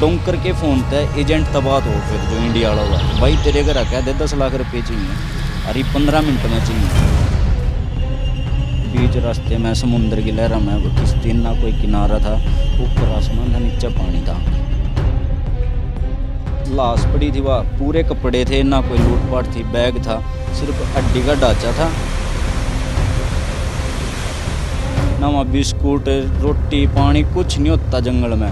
टोंकर के फ़ोन ते एजेंट तबात हो फिर जो इंडिया वाला हुआ भाई तेरे घर क्या दे 10 लाख रुपये चाहिए अरे 15 मिनट में चाहिए। बीच रास्ते में समुद्र की लहरों में किश्ती ना कोई किनारा था, ऊपर आसमान था नीचे पानी था। लाश पड़ी थी वह, पूरे कपड़े थे, ना कोई लूटपाट थी, बैग था, सिर्फ हड्डी का ढांचा था। ना वहाँ बिस्कुट रोटी पानी कुछ नहीं होता जंगल में।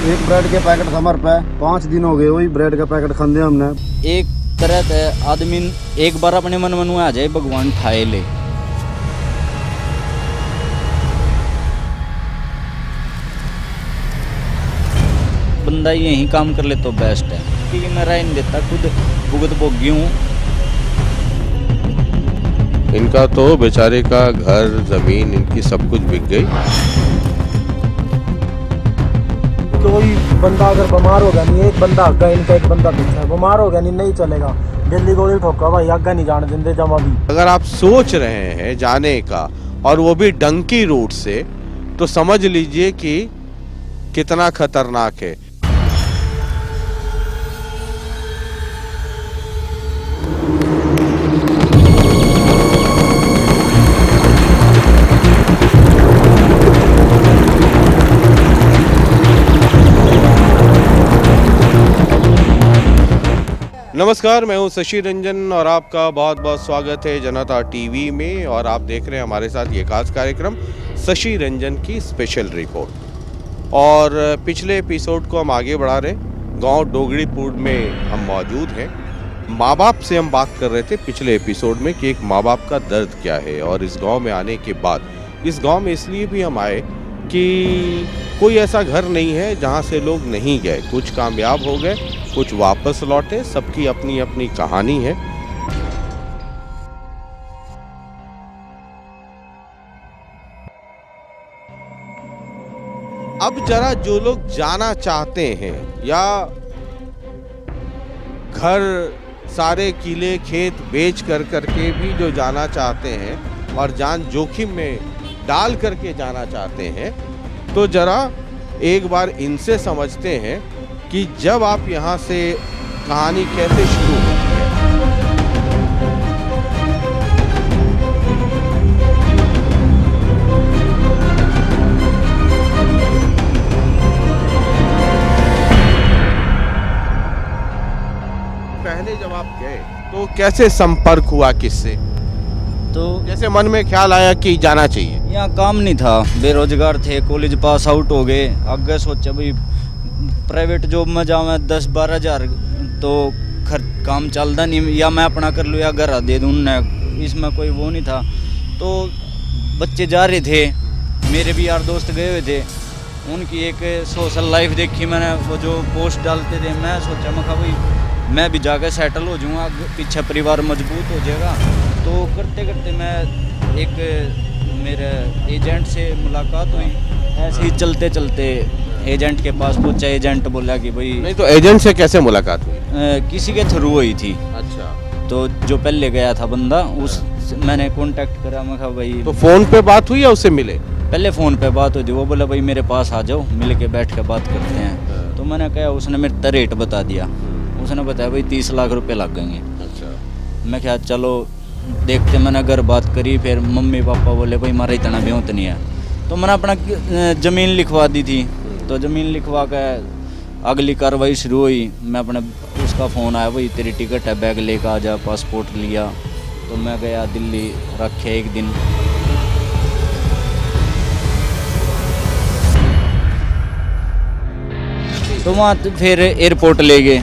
एक ब्रेड के पैकेट हमारे पे 5 दिन हो गए, वही ब्रेड का पैकेट खाते हमने। एक तरह से आदमी एक बार अपने मन में आ जाए भगवान ठाए ले। बंदा यही काम कर ले तो बेस्ट है, क्योंकि मैं राय नहीं देता, खुद भुगत भोगी हूँ। इनका तो बेचारे का घर जमीन इनकी सब कुछ बिक गई। कोई बंदा अगर बीमार होगा नहीं, एक बंदा आगा इनका, एक बंदा पीछे, बीमार होगा नहीं चलेगा, दिल्ली गोली ठोका भाई आगा नहीं जाने देंगे जमा भी। अगर आप सोच रहे हैं जाने का और वो भी डंकी रूट से, तो समझ लीजिए कि कितना खतरनाक है। नमस्कार, मैं हूं शशि रंजन और आपका बहुत बहुत स्वागत है जनता टीवी में। और आप देख रहे हैं हमारे साथ ये खास कार्यक्रम शशि रंजन की स्पेशल रिपोर्ट। और पिछले एपिसोड को हम आगे बढ़ा रहे हैं। गांव डोगरीपुर में हम मौजूद हैं। माँ बाप से हम बात कर रहे थे पिछले एपिसोड में कि एक माँ बाप का दर्द क्या है। और इस गाँव में आने के बाद, इस गाँव में इसलिए भी हम आए कि कोई ऐसा घर नहीं है जहाँ से लोग नहीं गए। कुछ कामयाब हो गए, कुछ वापस लौटे, सबकी अपनी अपनी कहानी है। अब जरा जो लोग जाना चाहते हैं या घर सारे किले खेत बेच कर करके भी जो जाना चाहते हैं और जान जोखिम में डाल करके जाना चाहते हैं, तो जरा एक बार इनसे समझते हैं कि जब आप यहाँ से कहानी कैसे शुरू होती है। पहले जब आप गए तो कैसे संपर्क हुआ, किससे, तो कैसे मन में ख्याल आया कि जाना चाहिए? यहाँ काम नहीं था, बेरोजगार थे, कॉलेज पास आउट हो गए। आगे सोचा भाई प्राइवेट जॉब में जाऊँ 10-12 हज़ार तो काम चलता नहीं, या मैं अपना कर लूँ या घर दे दूँ, इसमें कोई वो नहीं था। तो बच्चे जा रहे थे, मेरे भी यार दोस्त गए हुए थे, उनकी एक सोशल लाइफ देखी मैंने, वो जो पोस्ट डालते थे। मैं सोचा मैं भाई मैं भी जाकर सेटल हो जाऊँगा, पीछे परिवार मजबूत हो जाएगा। तो करते करते मैं एक मेरे एजेंट से मुलाकात हुई, ऐसे ही चलते चलते एजेंट के पास पहुंचा। एजेंट बोला कि भाई नहीं, तो एजेंट से कैसे मुलाकात हुई? किसी के थ्रू हुई थी। अच्छा। तो जो पहले गया था बंदा, उस मैंने कांटेक्ट करा। मैं कहा भाई, तो फोन पे बात हुई या उससे मिले? पहले फ़ोन पे बात हुई थी। वो बोला भाई मेरे पास आ जाओ, मिल के बैठ के बात करते हैं। तो मैंने कहा, उसने मेरे तो रेट बता दिया। उसने बताया भाई 30 लाख रुपए लग गएंगे। अच्छा। मैं क्या चलो देखते। मैंने अगर बात करी, फिर मम्मी पापा बोले भाई हमारा इतना बेहत नहीं है। तो मैंने अपना ज़मीन लिखवा दी थी। तो ज़मीन लिखवा कर अगली कार्रवाई शुरू हुई। मैं अपने उसका फ़ोन आया, भाई तेरी टिकट है, बैग लेकर आ जा। पासपोर्ट लिया तो मैं गया दिल्ली, रखे एक दिन। तो वहाँ फिर एयरपोर्ट ले गए।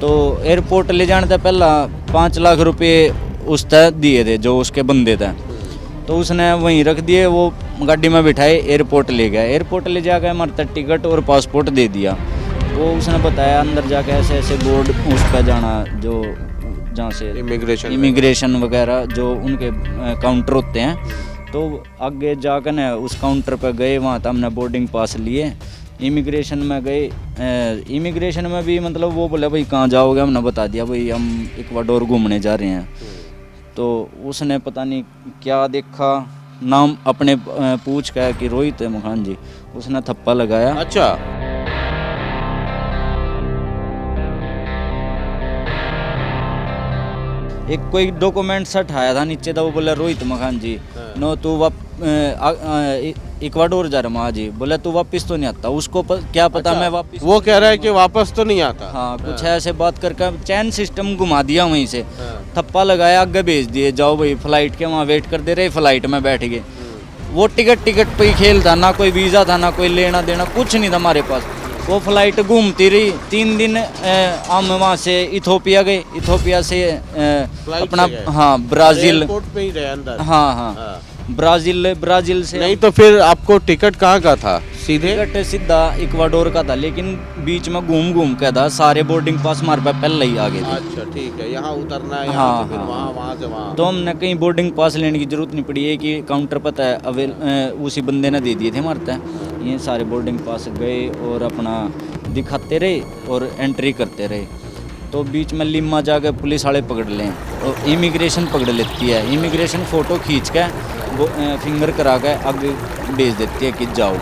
तो एयरपोर्ट ले जाने से पहला 5 लाख रुपए उस तय दिए थे, जो उसके बंदे थे। तो उसने वहीं रख दिए, वो गाड़ी में बिठाए, एयरपोर्ट ले गया। एयरपोर्ट ले जाकर हमारे टिकट और पासपोर्ट दे दिया। वो उसने बताया अंदर जाके ऐसे ऐसे बोर्ड उस पर जाना, जो जहाँ से इमिग्रेशन वगैरह जो उनके काउंटर होते हैं। तो आगे जाकर न उस काउंटर पर गए, वहाँ तो हमने बोर्डिंग पास लिए। इमिग्रेशन में गए। इमिग्रेशन में भी मतलब वो बोले भाई कहाँ जाओगे, हमने बता दिया भाई हम इक्वाडोर घूमने जा रहे हैं। तो उसने पता नहीं क्या देखा, नाम अपने पूछ का है कि रोहित मखान जी, उसने थप्पा लगाया। अच्छा, एक कोई डॉक्यूमेंट्स हटाया था नीचे था, वो बोला रोहित मखान जी नो तू इक्वाडोर जा रहा माँ जी, बोला तू वापस तो नहीं आता, उसको क्या पता मैं वापस। वो कह रहा है कि वापस तो नहीं आता। हाँ कुछ ऐसे बात करके चैन सिस्टम घुमा दिया वहीं से, थप्पा लगाया, आगे भेज दिए, जाओ भाई फ्लाइट के वहाँ वेट कर दे रहे, फ्लाइट में बैठ गए। वो टिकट पे ही खेल था, ना कोई वीज़ा था ना कोई लेना देना, कुछ नहीं था हमारे पास। वो फ्लाइट घूमती रही 3 दिन। हम वहाँ से इथोपिया गए, इथोपिया से फ्लाइट अपना से गए? हाँ ब्राज़ील। एयरपोर्ट पे ही रहे अंदर? हाँ हाँ ब्राज़ील से। नहीं तो फिर आपको टिकट कहाँ का था? सीधे टिकट सीधा इक्वाडोर का था, लेकिन बीच में घूम घूम के था, सारे बोर्डिंग पास हमारे पास पहले ही आ गए थे। अच्छा ठीक है, यहाँ उतरना है, हाँ, यहाँ से फिर हाँ, वहाँ, वहाँ से वहाँ। तो हमने कहीं बोर्डिंग पास लेने की जरूरत नहीं पड़ी, एक ही काउंटर पता है उसी बंदे ने दे दिए थे हमारे तक। ये सारे बोर्डिंग पास गए और अपना दिखाते रहे और एंट्री करते रहे। तो बीच में लिम्मा जाकर पुलिस वाले पकड़ लें, तो इमिग्रेशन पकड़ लेती है। इमिग्रेशन फ़ोटो खींच के वो फिंगर करा के आगे भेज देती है कि जाओ।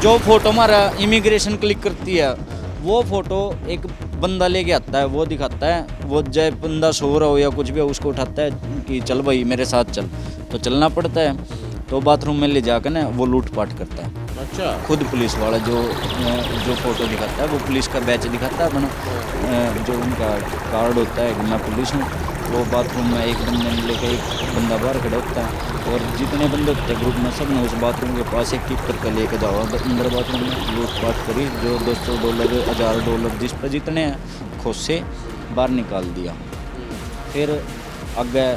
जो फोटो हमारा इमिग्रेशन क्लिक करती है, वो फोटो एक बंदा लेके आता है, वो दिखाता है, वो जब बंदा सो रहा हो या कुछ भी हो उसको उठाता है कि चल भाई मेरे साथ चल, तो चलना पड़ता है। तो बाथरूम में ले जाकर ना वो लूटपाट करता है। अच्छा, खुद पुलिस वाला जो फोटो दिखाता है वो पुलिस का बैच दिखाता है अपना, जो उनका कार्ड होता है कि मैं पुलिस हूँ। वो बाथरूम में एक बंदे ने लेकर एक बंदा बाहर खड़ा होता है, और जितने बंदे होते हैं ग्रुप में सब ने उस बाथरूम के पास एक किक करके लेके जाओ अंदर बाथरूम में, लूटपाट करी, जो $200 $1000 जिस पर जितने हैं खुद से बाहर निकाल दिया। फिर आगे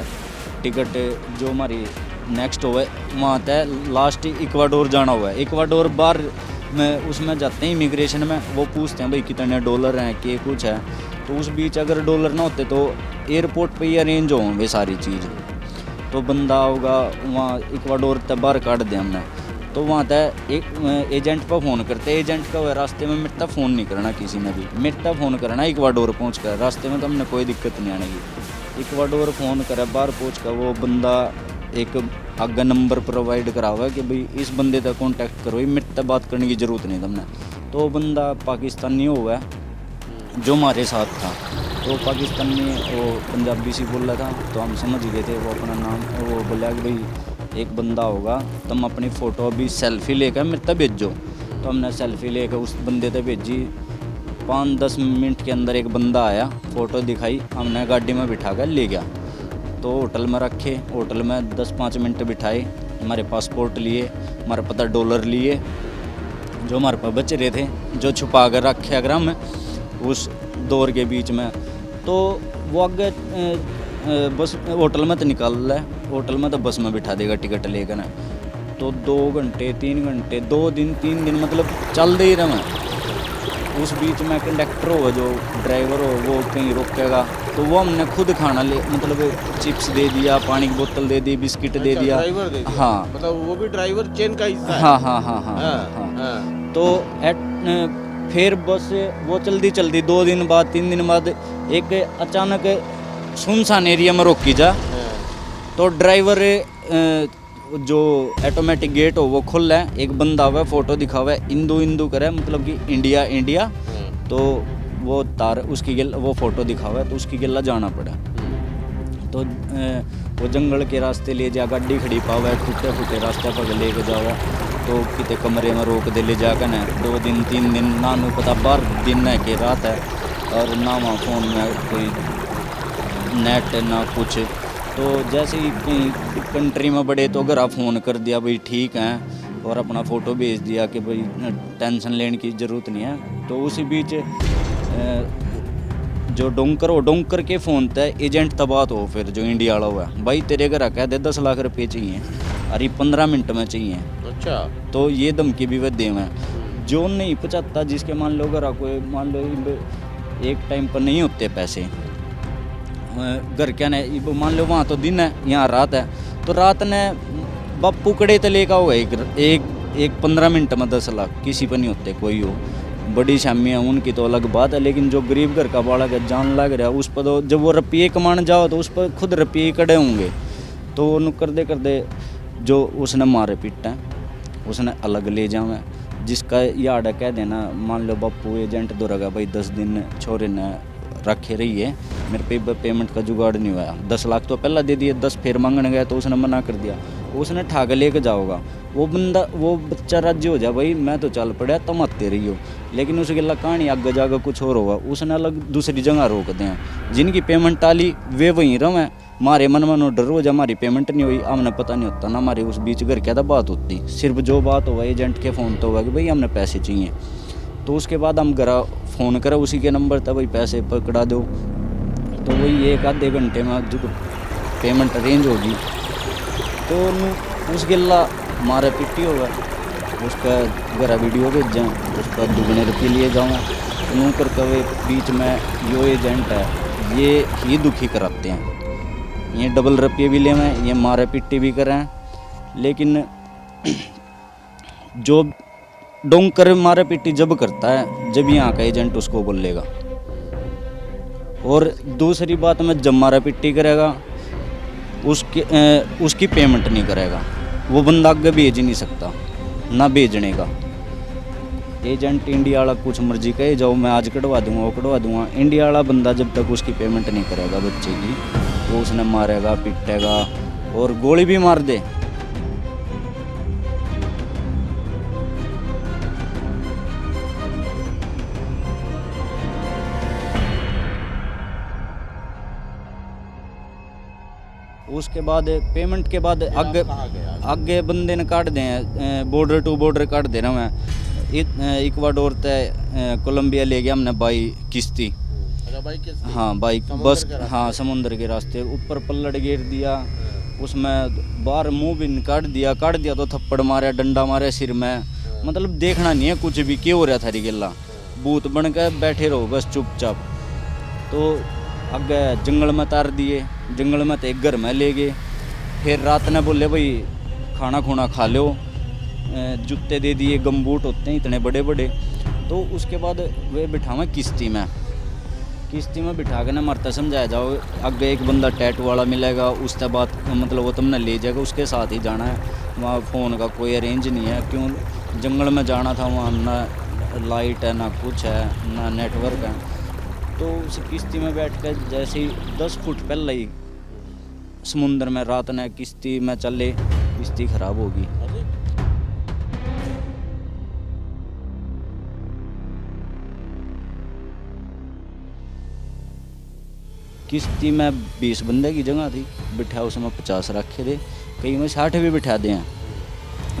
टिकट जो हमारी नेक्स्ट हुआ वहाँ तय लास्ट इक्वाडोर जाना हुआ है। इक्वाडोर बाहर में उसमें जाते हैं इमिग्रेशन में, वो पूछते हैं भाई कितने डॉलर हैं कि कुछ है, तो उस बीच अगर डॉलर ना होते तो एयरपोर्ट पे ही अरेंज होंगे सारी चीज़। तो बंदा होगा वहाँ इक्वाडोर तक बाहर काट दिया हमने, तो वहाँ तक एक एजेंट पर फ़ोन करते, एजेंट का हुआ रास्ते में मेरे तक फ़ोन नहीं करना किसी ने भी, मेरे तक फ़ोन करना इक्वाडोर पहुँच कर, रास्ते में तो हमने कोई दिक्कत नहीं आने की। इक्वाडोर फ़ोन करा, बाहर पहुँच कर वो बंदा एक आगे नंबर प्रोवाइड करा हुआ है कि भाई इस बंदे तक कांटेक्ट करो, ये मेरे तक बात करने की ज़रूरत नहीं तुमने। तो वो बंदा पाकिस्तानी हुआ है जो हमारे साथ था, तो पाकिस्तानी वो पंजाबी सी बोल रहा था, तो हम समझ गए थे। वो अपना नाम वो बोला कि भाई एक बंदा होगा, तुम अपनी फ़ोटो अभी सेल्फ़ी लेकर मेरे तक भेजो। तो हमने सेल्फ़ी लेकर उस बंदे तक भेजी। 5-10 मिनट के अंदर एक बंदा आया, फ़ोटो दिखाई, हमने गाड़ी में बिठा कर ले गया। तो होटल में रखे, होटल में 10-5 मिनट बिठाए, हमारे पासपोर्ट लिए, हमारे पता $, लिए जो हमारे पास बच रहे थे, जो छुपा कर रखे अगर हम उस दौर के बीच में। तो वो आगे बस होटल में तो निकाल रहा है, होटल में तो बस में बिठा देगा टिकट लेकर ना। तो 2 घंटे 3 घंटे 2 दिन 3 दिन मतलब चल दे ही रहा मैं। उस बीच में कंडक्टर हो जो ड्राइवर हो वो कहीं रोकेगा, तो वो हमने खुद खाना ले, मतलब चिप्स दे दिया, पानी की बोतल दे दी, बिस्किट दे दिया। ड्राइवर दे दिया? हाँ, मतलब वो भी ड्राइवर चेन का हिस्सा है? हाँ हाँ हाँ हाँ हाँ, हाँ। तो फिर बस वो चलती 2 दिन बाद 3 दिन बाद एक अचानक सुनसान एरिया में रोकी जा, तो ड्राइवर जो ऑटोमेटिक गेट हो वो खुल है, एक बंदा हुआ फ़ोटो दिखा हुआ है, इंदू करे मतलब कि इंडिया इंडिया। तो वो तार उसकी गिल वो फ़ोटो दिखा हुआ है, तो उसकी गिल्ला जाना पड़ा। तो वो जंगल के रास्ते ले जा, गाड़ी खड़ी पावा है, टूटे फूटे रास्ते पर लेके जाओ, तो कितने कमरे में रोक दे ले जाकर न 2 दिन 3 दिन ना नू पता बाहर दिन है कि रात है, और ना वहाँ फ़ोन में कोई नेट ना कुछ। तो जैसे ही कहीं कंट्री में बड़े तो अगर आप फ़ोन कर दिया भाई ठीक है, और अपना फ़ोटो भेज दिया कि भाई टेंशन लेने की ज़रूरत नहीं है। तो उसी बीच जो डोंकर के फ़ोन तय एजेंट तबात हो, फिर जो इंडिया वाला हुआ भाई तेरे घर कह दे 10 लाख रुपये चाहिए, अरे 15 मिनट में चाहिए। अच्छा, तो ये धमकी भी वह देव है जो नहीं पचाता, जिसके मान लो अगर कोई मान लो एक टाइम पर नहीं होते पैसे, घर क्या ने ये मान लो वहाँ तो दिन है, यहाँ रात है, तो रात ने बापू कड़े तले का होगा एक 15 मिनट में 10 लाख किसी पर नहीं होते, कोई हो बड़ी शामी है उनकी तो अलग बात है, लेकिन जो गरीब घर का बालक है जान लग रहा है उस पर, तो जब वो रुपये कमाने जाओ तो उस पर खुद रुपये कड़े होंगे, तो उन कर दे जो उसने मारे पीटा उसने अलग ले जावे, जिसका याद कह देना मान लो बापू एजेंट दो रगा भाई 10 दिन छोरे ने रखे रही है, मेरे पे पेमेंट का जुगाड़ नहीं हुआ, 10 लाख तो पहला दे दिए, 10 फिर मांगने गया तो उसने मना कर दिया, उसने ठाक लेके जाओगा, वो बच्चा राज्य हो जाए भाई मैं तो चल पड़ा तुम आते रही हो, लेकिन उसके अल्लाह कहानी आगे जाकर कुछ और होगा, उसने अलग दूसरी जगह रोक दें, जिनकी पेमेंट टाली वे वहीं रहे, मारे मन मनो डर हो जा हमारी पेमेंट नहीं हुई, हमने पता नहीं होता ना हमारे उस बीच घर क्या था बात होती, सिर्फ जो बात हुआ एजेंट के फ़ोन तो हुआ कि भाई हमने पैसे चाहिए, तो उसके बाद हम घर फ़ोन करा उसी के नंबर था भाई पैसे पकड़ा दो, तो वही 1-आधे घंटे में जो पेमेंट अरेंज होगी, तो उसके अल्लाह मारे पिट्टी होगा, उसका घर वीडियो भेज जाएँ, उसका दुगने रुपये लिए जाऊँ, यूँ कर कवे बीच में यो एजेंट है ये ही दुखी कराते हैं, ये डबल रुपये भी लेवें, ये मारे पिट्टी भी करें, लेकिन जो डोंग कर मारे पिट्टी जब करता है जब यहाँ का एजेंट उसको बोलेगा, और दूसरी बात में जब मारा पिट्टी करेगा उसकी पेमेंट नहीं करेगा, वो बंदा आगे भेज नहीं सकता ना भेजने का, एजेंट इंडिया वाला कुछ मर्जी कहे जाओ मैं आज कटवा दूंगा वो कटवा दूंगा, इंडिया वाला बंदा जब तक उसकी पेमेंट नहीं करेगा बच्चे की वो उसने मारेगा पिटेगा और गोली भी मार दे। उसके बाद पेमेंट के बाद आगे बंदे ने काट दें, बॉर्डर टू बॉर्डर काट दे रहा मैं, इक्वाडोर तय कोलंबिया ले गया हमने बाई किश्ती, हाँ बाइक बस, हाँ समुंदर के रास्ते ऊपर पल्लड़ गिर दिया, उसमें बाहर मुंह भी काट दिया तो थप्पड़ मारा डंडा मारा सिर में, मतलब देखना नहीं है कुछ भी क्या हो रहा था रिगेला, भूत बन के बैठे रहो बस चुपचाप। तो आगे जंगल में तार दिए, जंगल में तो एक घर में ले गए, फिर रात ने बोले भाई खाना खुना खा लो, जूते दे दिए, गमबूट होते हैं इतने बड़े बड़े, तो उसके बाद वे बिठावें किश्ती में बिठा के ना मरता समझाया जाओ, आगे एक बंदा टैटू वाला मिलेगा, उसके बाद मतलब वो तुमने ले जाएगा उसके साथ ही जाना है, वहाँ फ़ोन का कोई अरेंज नहीं है, क्यों जंगल में जाना था, वहाँ ना लाइट है ना कुछ है ना नेटवर्क है, तो उस किश्ती में बैठ कर जैसे ही 10 फुट पहले ही समुंदर में रात ने किश्ती में चले, किश्ती ख़राब होगी। किश्ती में 20 बंदे की जगह थी, बिठा उसमें 50 रखे थे, कई में 60 भी बिठा दे हैं,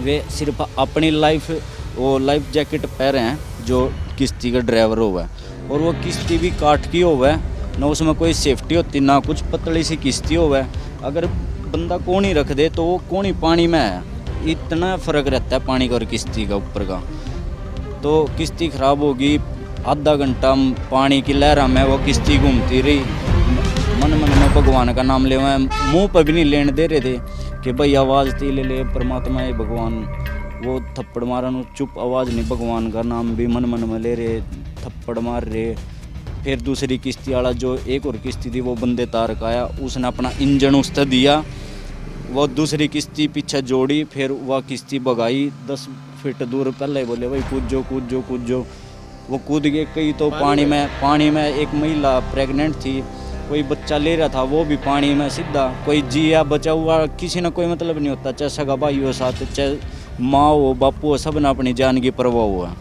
वे सिर्फ अपनी लाइफ जैकेट पहने हैं जो किश्ती का ड्राइवर हुआ है, और वो किश्ती भी काट की हुआ है ना, उसमें कोई सेफ्टी होती ना कुछ, पतली सी किश्ती हुआ है, अगर बंदा कोनी रख दे तो वो कोनी पानी में है, इतना फ़र्क रहता है पानी का और किश्ती का ऊपर का, तो किश्ती ख़राब होगी, आधा घंटा पानी की लहरा में वो किश्ती घूमती रही, मन में भगवान का नाम ले, मुँह पर भी नहीं लेने दे रहे थे कि भाई आवाज़ ती ले परमात्मा है भगवान, वो थप्पड़ मारा चुप आवाज़ नहीं, भगवान का नाम भी मन में ले रहे, थप्पड़ मार रहे। फिर दूसरी किश्ती वाला जो एक और किश्ती थी वो बंदे तार का आया, उसने अपना इंजन उस पर दिया, वो दूसरी किश्ती पीछे जोड़ी, फिर वह किश्ती भगाई 10 फीट दूर, पहले बोले भाई कूद जो, वो कूद गए, कई तो पानी में एक महिला प्रेग्नेंट थी, कोई बच्चा ले रहा था वो भी पानी में सीधा, कोई जिया बचा हुआ, किसी ने कोई मतलब नहीं होता, चाहे सगा भाई हो साथ, चाहे माँ हो बापू हो, सब ने अपनी जान की परवाह हुआ,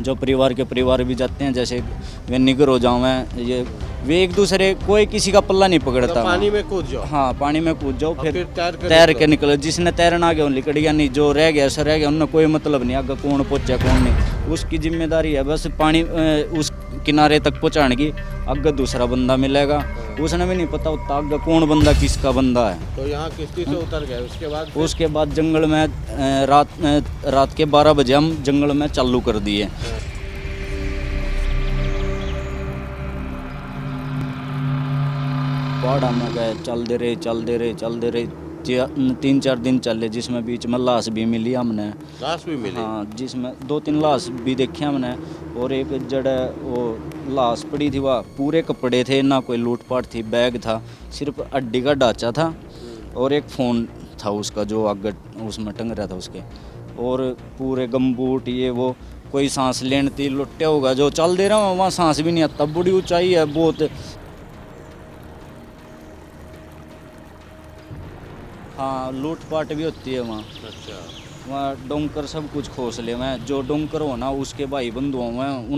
जो परिवार भी जाते हैं, जैसे वे निगर हो जाओ ये वे एक दूसरे कोई किसी का पल्ला नहीं पकड़ता, तो पानी में कूद जाओ, हाँ पानी में कूद जाओ, फिर तैर के निकलो, जिसने तैरना आ गया लिकड़ गया, नहीं जो रह गया सर रह गया, उनने कोई मतलब नहीं, आगे कौन पहुँचा कौन नहीं, उसकी जिम्मेदारी है बस पानी उस किनारे तक पहुँचाने की, आगे दूसरा बंदा मिलेगा, उसने भी नहीं पता होता आगे कौन बंदा किसका बंदा है। तो यहाँ किश्ती से उतर गए, उसके बाद जंगल में रात के 12 बजे हम जंगल में चालू कर दिए, पहाड़ा में गए, चलते रहे 3-4 दिन चले, जिसमें बीच में लाश भी मिली हमने। लाश भी मिली? हाँ, जिसमें 2-3 लाश भी देखी हमने। और एक जड़ वो लाश पड़ी थी, वह पूरे कपड़े थे, ना कोई लूटपाट थी, बैग था, सिर्फ हड्डी का ढांचा था और एक फ़ोन था उसका जो आगे उसमें टंग रहा था उसके। और पूरे गमबूट ये वो, कोई सांस लेने थी लुट्टे होगा जो चल दे रहा हूँ, वहाँ सांस भी नहीं आता, बड़ी ऊंचाई है बहुत। हाँ, लूटपाट भी होती है वहाँ। अच्छा। वहाँ डोंकर सब कुछ खोस ले में, जो डोंकर हो ना उसके भाई बंधु हैं,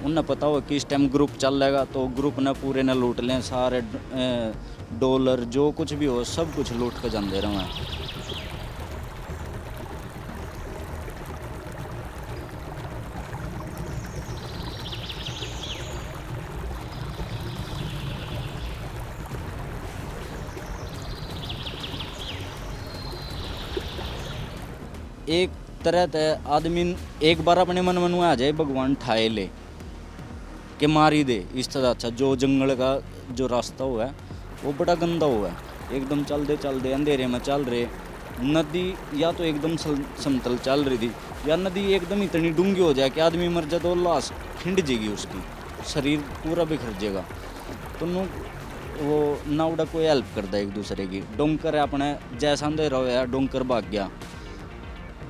उनने पता हो कि इस टाइम ग्रुप चल रहेगा, तो ग्रुप ने पूरे ने लूट लें सारे डॉलर जो कुछ भी हो सब कुछ लूट के जाते रहे हैं। एक तरह ते आदमी एक बार अपने मन में आ जाए भगवान ठाए ले के मार ही दे, इस तरह अच्छा जो जंगल का जो रास्ता हुआ है वो बड़ा गंदा हुआ है। एकदम चलते अंधेरे में चल रहे, नदी या तो एकदम समतल चल रही थी, या नदी एकदम इतनी डूंगी हो जाए कि आदमी मर जाए तो लाश खिंड जाएगी, उसकी शरीर पूरा बिखर जाएगा। तो वो ना उड़ा कोई हेल्प करता एक दूसरे की। डोंकर है अपने जैसा अंधेरा हुआ है, डोंकर भाग गया।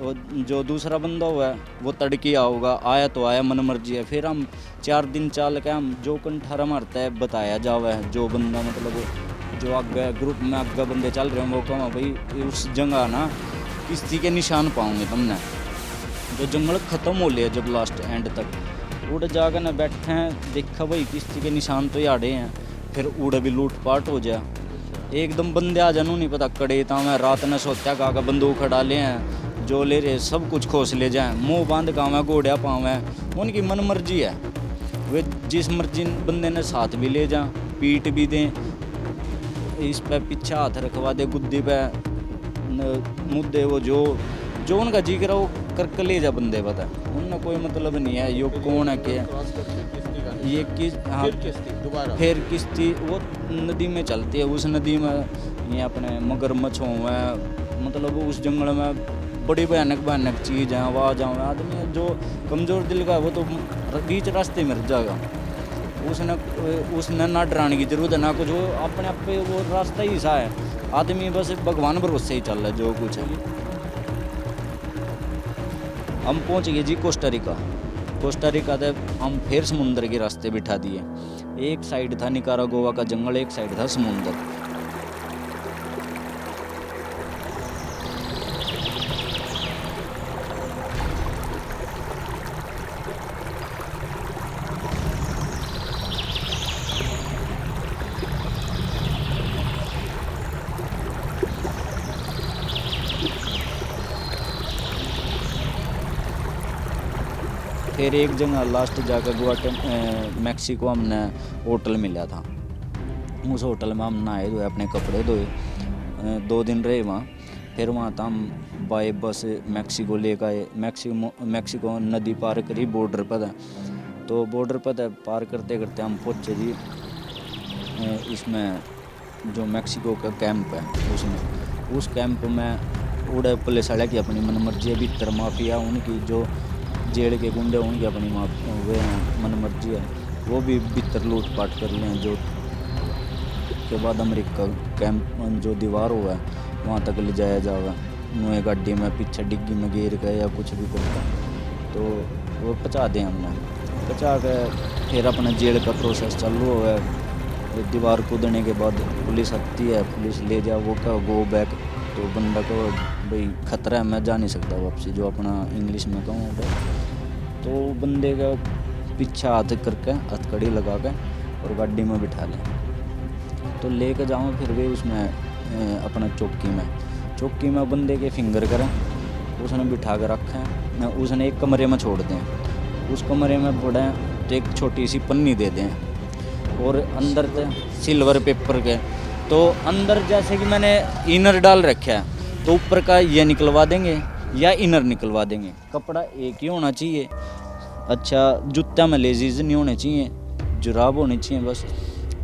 वो जो दूसरा बंदा हुआ है वो तड़की आओगा, आया तो आया, मन मर्जी है। फिर हम 4 दिन चाल के हम जो कंठारा मारता है बताया जावा है, जो बंदा मतलब जो आगे ग्रुप में आगे बंदे चल रहे हैं वो कहा भाई उस जगह ना किसी के निशान पाओगे तुमने। जो जंगल ख़त्म हो लिया जब लास्ट एंड तक उड़ जाकर ना बैठे हैं, देखा भाई किसी के निशान तो याड़े हैं, फिर उड़ भी लूटपाट हो जाए। एकदम बंदे आ जानू नहीं पता कड़े था मैं रात ने सोचा का बंदूक डाले हैं, जो ले रहे सब कुछ खोस ले जाएं, मुंह बांध कावें घोड़िया पावें, उनकी मन मर्जी है। वे जिस मर्जी बंदे ने साथ भी ले जाएं, पीट भी दें, इस पे पीछे हाथ रखवा दे, गुद्दी पे मुद्दे, वो जो उनका जी करा वो करके ले जा बंदे, पता है उनका कोई मतलब नहीं है यो कौन है क्या ये किस। हाँ, फिर किश्ती वो नदी में चलती है, उस नदी में ये अपने मगरमच्छ हुए, मतलब उस जंगल में बड़ी भयानक चीज़ है। आवाज़ आवे, आदमी जो कमज़ोर दिल का है वो तो बीच रास्ते मर जाएगा। उसने ना डराने की जरूरत है ना कुछ, वो अपने आप पे वो रास्ता ही सा है, आदमी बस भगवान भरोसे ही चल रहा है जो कुछ है। हम पहुंच गए जी कोस्टारिका से हम फिर समुंदर के रास्ते बिठा दिए। एक साइड था निकारागुआ का जंगल, एक साइड था समुंदर। फिर एक जगह लास्ट जाकर मैक्सिको हमने होटल मिला था, उस होटल में हम नहाए धोए, अपने कपड़े धोए, 2 दिन रहे वहाँ। फिर वहाँ था हम बाय बस मैक्सिको लेकर आए। मैक्सिको नदी पार करी, बॉर्डर पर था, तो बॉर्डर पर पार करते करते हम पहुँचे जी इसमें जो मैक्सिको का कैंप है उसमें। उस कैंप में उड़े पुलिस वाले की अपनी मन मर्जी है, भीतर माफिया उनकी जो जेल के गुंडे उनकी अपनी वे मन मर्जी है, वो भी भीतर लूटपाट कर लें। जो के बाद अमेरिका कैंप जो दीवार हुआ है वहाँ तक ले जाया जाएगा, मुँह गाड़ी में पीछे डिग्गी में गिर गए या कुछ भी करता तो वो पचा दें। हमने पचा के फिर अपना जेल का प्रोसेस चालू हुआ है। दीवार कूदने के बाद पुलिस आती है, पुलिस ले जा, वो क्या गो बैक, तो बंदा को भाई खतरा है मैं जा नहीं सकता वापसी, जो अपना इंग्लिश में कहूँ तो बंदे का पीछे हाथ करके हथकड़ी लगा के और गाड़ी में बिठा लें, तो लेके जाऊँ फिर भी उसमें अपना चौकी में बंदे के फिंगर करें, उसने बिठा कर रखें, उसने एक कमरे में छोड़ दें। उस कमरे में पड़े तो एक छोटी सी पन्नी दे दें और अंदर से सिल्वर पेपर के, तो अंदर जैसे कि मैंने इनर डाल रखा है तो ऊपर का ये निकलवा देंगे या इनर निकलवा देंगे। कपड़ा एक ही होना चाहिए, अच्छा जूता में लेजीज नहीं होने चाहिए, जुराब होनी चाहिए बस।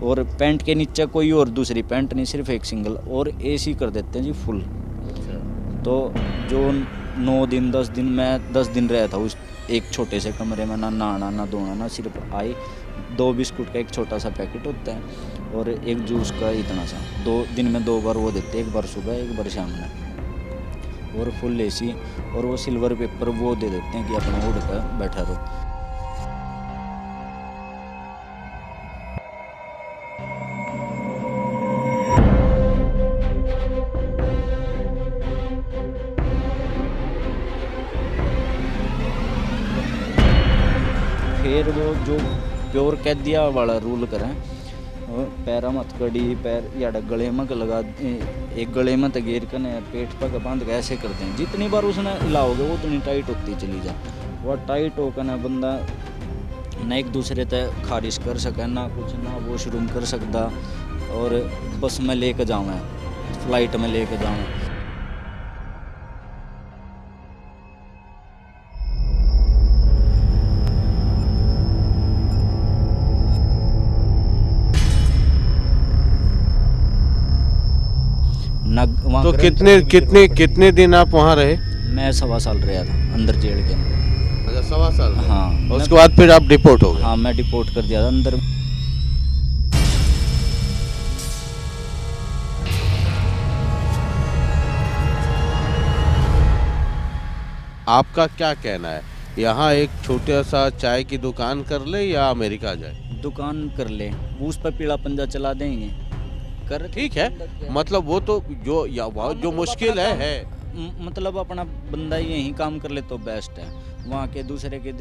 और पैंट के नीचे कोई और दूसरी पैंट नहीं, सिर्फ एक सिंगल, और एसी कर देते हैं जी फुल। तो जो 9 दिन 10 दिन, मैं 10 दिन रहा था उस एक छोटे से कमरे में, ना नहाना ना धोना, ना सिर्फ आई 2 बिस्कुट का एक छोटा सा पैकेट होता है और एक जूस का इतना सा, 2 दिन में 2 बार वो देते, एक बार सुबह एक बार शाम में, और फुल एसी, और वो सिल्वर पेपर वो दे देते हैं कि अपना उड़ कर बैठा रहो। फिर वो जो प्योर कैदिया वाला रूल करें, पैरा मत कड़ी, पैर या गले में लगा, एक गले में तगेर कर पेट पर बांध के ऐसे करते हैं। जितनी बार उसने हिलाओगे वो उतनी टाइट होती चली जा, वह टाइट होकर ना बंदा ना एक दूसरे तक खारिश कर सके, ना कुछ, ना वॉशरूम कर सकता, और बस में लेके जाऊँ, फ्लाइट में लेके जाऊँ। तो कितने दिन आप वहाँ रहे? मैं 1.25 साल रहा था अंदर जेल के। अच्छा, 1.25 साल? हाँ। और उसके बाद फिर आप डिपोर्ट हो गए? हाँ, मैं डिपोर्ट कर दिया था अंदर। आपका क्या कहना है, यहाँ एक छोटा सा चाय की दुकान कर ले या अमेरिका जाए? दुकान कर ले, उस पर पीला पंजा चला देंगे, कर ठीक है, मतलब वो तो जो मुश्किल है। मतलब अपना बंदा यहीं काम कर ले तो बेस्ट है। वहाँ के दूसरे के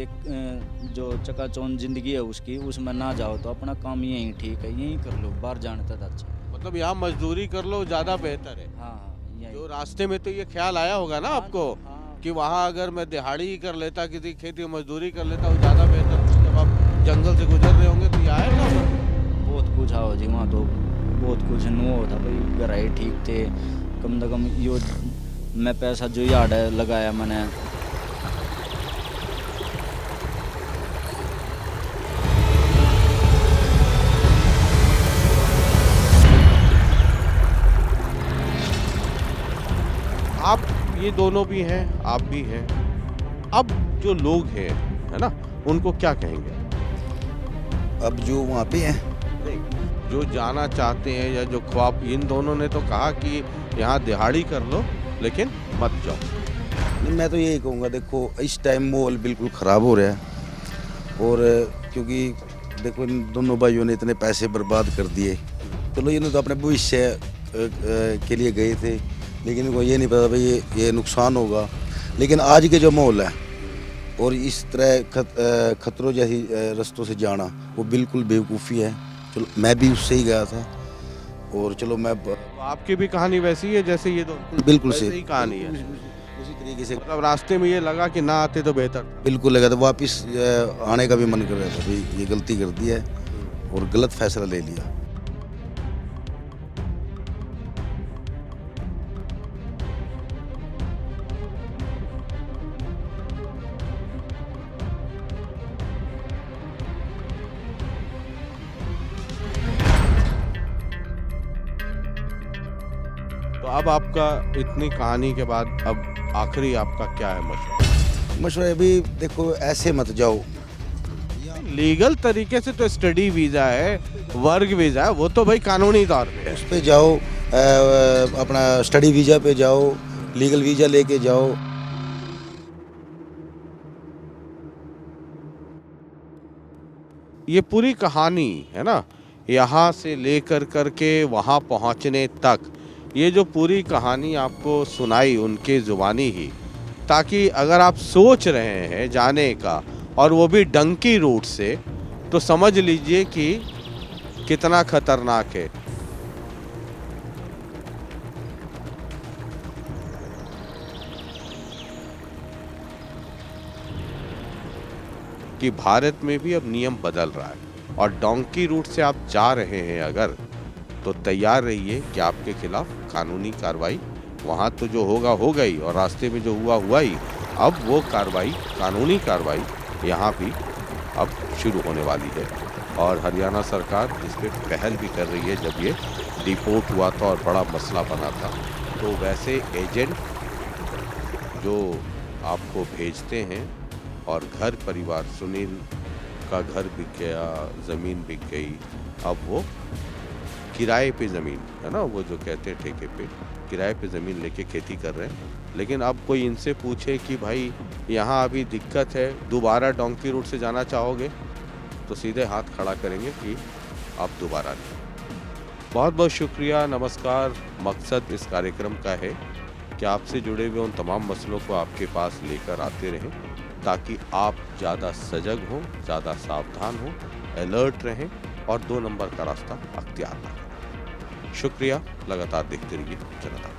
जो चकाचौंध जिंदगी है उसकी, उसमें ना जाओ तो अपना काम यहीं ठीक है, यहीं कर लो, बाहर जाने तक अच्छा। मतलब यहाँ मजदूरी कर लो, ज़्यादा बेहतर है। हाँ, जो रास्ते में तो ये ख्याल आया होगा ना आपको कि वहाँ अगर मैं दिहाड़ी ही कर लेता, किसी खेती मजदूरी कर लेता, वो ज़्यादा बेहतर था। जब आप जंगल से गुजर रहे होंगे तो ये आएगा बहुत कुछ आओ जी, वहाँ तो बहुत कुछ नुआ होता भाई, गराई ठीक थे, कम से कम यो मैं पैसा जो यार्ड है लगाया मैंने। आप ये दोनों भी हैं, आप भी हैं। अब जो लोग हैं, है ना, उनको क्या कहेंगे? अब जो वहाँ पे हैं, जो जाना चाहते हैं या जो ख्वाब, इन दोनों ने तो कहा कि यहाँ दिहाड़ी कर लो लेकिन मत जाओ। नहीं, मैं तो यही कहूँगा, देखो इस टाइम माहौल बिल्कुल ख़राब हो रहा है, और क्योंकि देखो इन दोनों भाइयों ने इतने पैसे बर्बाद कर दिए। चलो इन्होंने तो अपने भविष्य के लिए गए थे, लेकिन इनको ये नहीं पता भाई ये नुकसान होगा। लेकिन आज के जो माहौल है और इस तरह खतरों जैसी रास्तों से जाना, वो बिल्कुल बेवकूफ़ी है। चलो मैं भी उससे ही गया था, और चलो मैं आपकी भी कहानी वैसी है जैसे ये दोनों? बिल्कुल वैसे से ही कहानी है, उसी तरीके से। मतलब रास्ते में ये लगा कि ना आते तो बेहतर था। बिल्कुल लगा था, वापस आने का भी मन कर रहा था, भाई ये गलती कर दी है और गलत फैसला ले लिया। तो अब आपका इतनी कहानी के बाद अब आखिरी आपका क्या है मशवरा? मशवरा अभी देखो, ऐसे मत जाओ। लीगल तरीके से तो स्टडी वीज़ा है, वर्क वीज़ा है, वो तो भाई कानूनी तौर पे है। उस पे जाओ, अपना स्टडी वीज़ा पे जाओ, लीगल वीज़ा लेके जाओ। ये पूरी कहानी है ना, यहाँ से लेकर करके वहाँ पहुँचने तक, ये जो पूरी कहानी आपको सुनाई उनके ज़ुबानी ही, ताकि अगर आप सोच रहे हैं जाने का और वो भी डंकी रूट से, तो समझ लीजिए कि कितना खतरनाक है। कि भारत में भी अब नियम बदल रहा है और डोंकी रूट से आप जा रहे हैं अगर, तो तैयार रहिए कि आपके खिलाफ कानूनी कार्रवाई वहाँ तो जो होगा होगा ही, और रास्ते में जो हुआ ही। अब वो कार्रवाई, कानूनी कार्रवाई यहाँ भी अब शुरू होने वाली है। और हरियाणा सरकार इस पे पहल भी कर रही है। जब ये डिपोर्ट हुआ था और बड़ा मसला बना था, तो वैसे एजेंट जो आपको भेजते हैं और घर परिवार, सुनील का घर बिक गया, ज़मीन बिक गई, अब वो किराए पे ज़मीन है ना, वो जो कहते हैं ठेके पे, किराए पे ज़मीन लेके खेती कर रहे हैं। लेकिन अब कोई इनसे पूछे कि भाई यहाँ अभी दिक्कत है, दोबारा डोंकी रूट से जाना चाहोगे, तो सीधे हाथ खड़ा करेंगे कि आप दोबारा नहीं। बहुत बहुत शुक्रिया, नमस्कार। मकसद इस कार्यक्रम का है कि आपसे जुड़े हुए उन तमाम मसलों को आपके पास लेकर आते रहें, ताकि आप ज़्यादा सजग हों, ज़्यादा सावधान हों, अलर्ट रहें और 2 नंबर का रास्ता अख्तियार ना करें। शुक्रिया, लगातार देखते रहिए जनता।